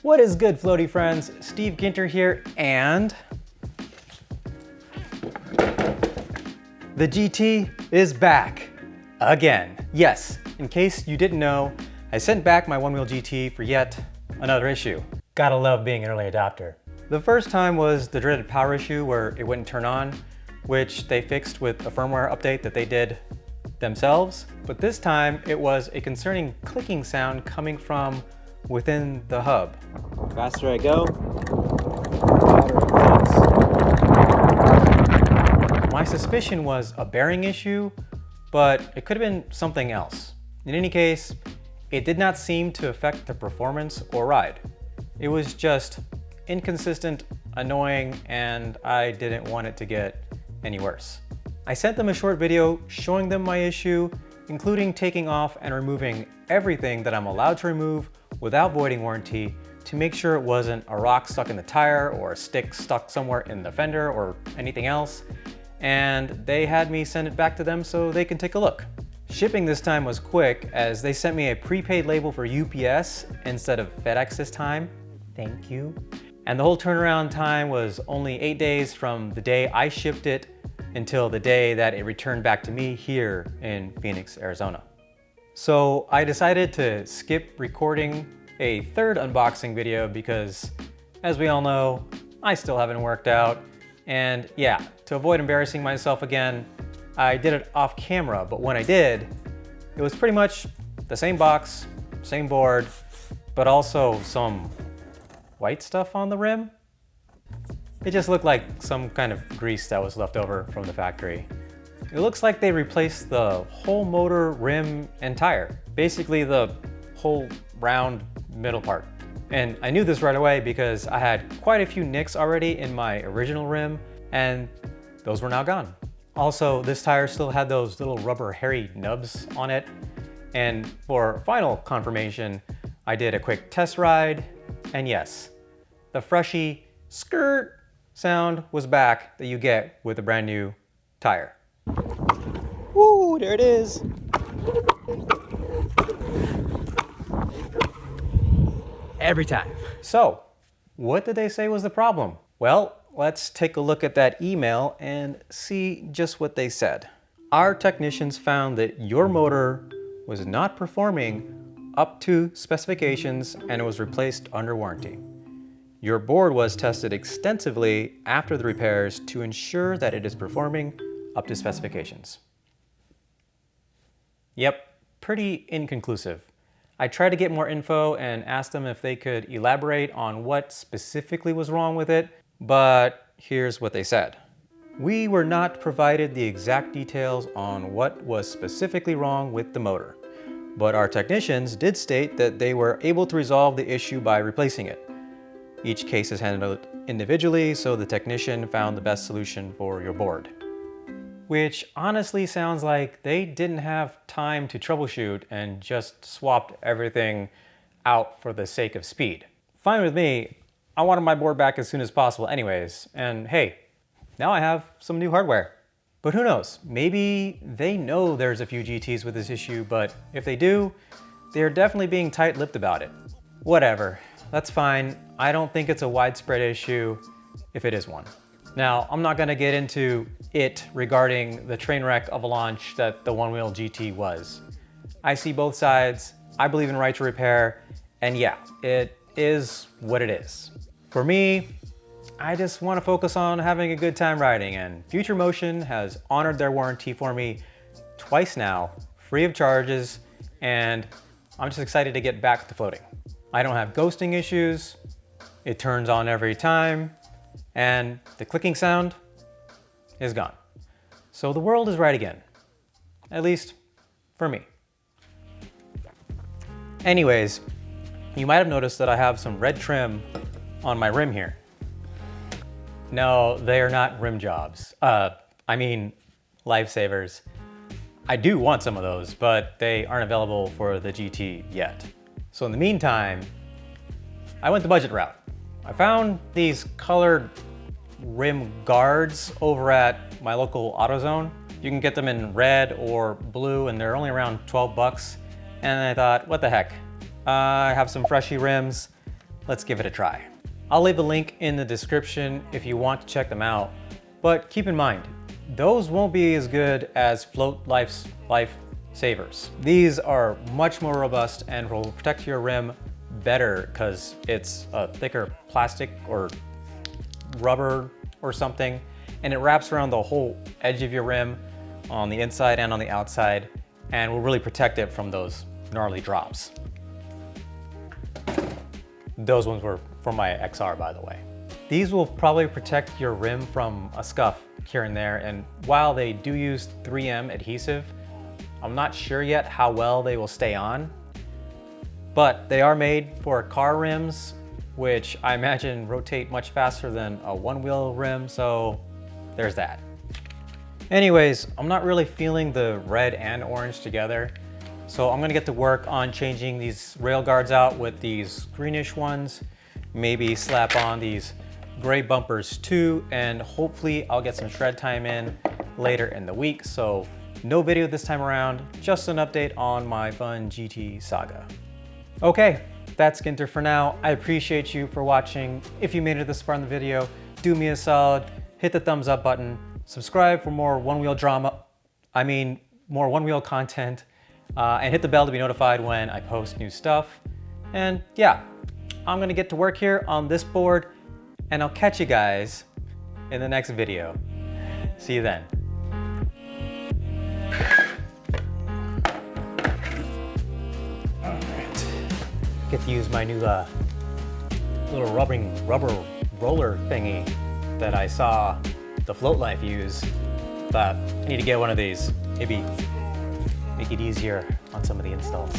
What is good, floaty friends? Steve Ginter here, and the GT is back again. Yes, in case you didn't know, I sent back my OneWheel GT for yet another issue. Gotta love being an early adopter. The first time was the dreaded power issue where it wouldn't turn on, which they fixed with a firmware update that they did themselves. But this time it was a concerning clicking sound coming from within the hub. The faster I go, the louder it clicks. My suspicion was a bearing issue, but it could have been something else. In any case, it did not seem to affect the performance or ride. It was just inconsistent, annoying, and I didn't want it to get any worse. I sent them a short video showing them my issue, including taking off and removing everything that I'm allowed to remove without voiding warranty to make sure it wasn't a rock stuck in the tire or a stick stuck somewhere in the fender or anything else. And they had me send it back to them so they can take a look. Shipping this time was quick as they sent me a prepaid label for UPS instead of FedEx this time. Thank you. And the whole turnaround time was only 8 days from the day I shipped it until the day that it returned back to me here in Phoenix, Arizona. So I decided to skip recording a third unboxing video because, as we all know, I still haven't worked out. And yeah, to avoid embarrassing myself again, I did it off camera, but when I did, it was pretty much the same box, same board, but also some white stuff on the rim. It just looked like some kind of grease that was left over from the factory. It looks like they replaced the whole motor, rim, and tire. Basically the whole round middle part. And I knew this right away because I had quite a few nicks already in my original rim, and those were now gone. Also, this tire still had those little rubber hairy nubs on it. And for final confirmation, I did a quick test ride, and yes, the freshy skirt sound was back that you get with a brand new tire. Woo, there it is. Every time. So, what did they say was the problem? Well, let's take a look at that email and see just what they said. Our technicians found that your motor was not performing up to specifications and it was replaced under warranty. Your board was tested extensively after the repairs to ensure that it is performing up to specifications. Yep, pretty inconclusive. I tried to get more info and asked them if they could elaborate on what specifically was wrong with it, but here's what they said. We were not provided the exact details on what was specifically wrong with the motor, but our technicians did state that they were able to resolve the issue by replacing it. Each case is handled individually, so the technician found the best solution for your board. Which honestly sounds like they didn't have time to troubleshoot and just swapped everything out for the sake of speed. Fine with me, I wanted my board back as soon as possible anyways, and hey, now I have some new hardware. But who knows, maybe they know there's a few GTs with this issue, but if they do, they're definitely being tight-lipped about it. Whatever, that's fine. I don't think it's a widespread issue if it is one. Now, I'm not gonna get into it regarding the train wreck of a launch that the OneWheel GT was. I see both sides, I believe in right to repair, and yeah, it is what it is. For me, I just wanna focus on having a good time riding, and Future Motion has honored their warranty for me twice now, free of charges, and I'm just excited to get back to floating. I don't have ghosting issues, it turns on every time, and the clicking sound is gone. So the world is right again, at least for me. Anyways, you might have noticed that I have some red trim on my rim here. No, they are not rim jobs. I mean, lifesavers. I do want some of those, but they aren't available for the GT yet. So in the meantime, I went the budget route. I found these colored rim guards over at my local AutoZone. You can get them in red or blue and they're only around 12 bucks. And I thought, what the heck? I have some freshy rims. let's give it a try. I'll leave a link in the description if you want to check them out, but keep in mind, those won't be as good as Float Life's Life Savers. These are much more robust and will protect your rim better because it's a thicker plastic or rubber or something, and it wraps around the whole edge of your rim on the inside and on the outside, and will really protect it from those gnarly drops. Those ones were from my XR, by the way. These will probably protect your rim from a scuff here and there, and while they do use 3M adhesive, I'm not sure yet how well they will stay on, but they are made for car rims, which I imagine rotate much faster than a one-wheel rim, so there's that. Anyways, I'm not really feeling the red and orange together, so I'm gonna get to work on changing these rail guards out with these greenish ones, maybe slap on these gray bumpers too, and hopefully I'll get some shred time in later in the week. So no video this time around, just an update on my fun GT saga. Okay, that's Ginter for now. I appreciate you for watching. If you made it this far in the video, do me a solid, hit the thumbs up button, subscribe for more one-wheel more one-wheel content, and hit the bell to be notified when I post new stuff. And yeah, I'm gonna get to work here on this board, and I'll catch you guys in the next video. See you then. All right, get to use my new little rubber roller thingy that I saw the Float Life use. But I need to get one of these. Maybe make it easier on some of the installs.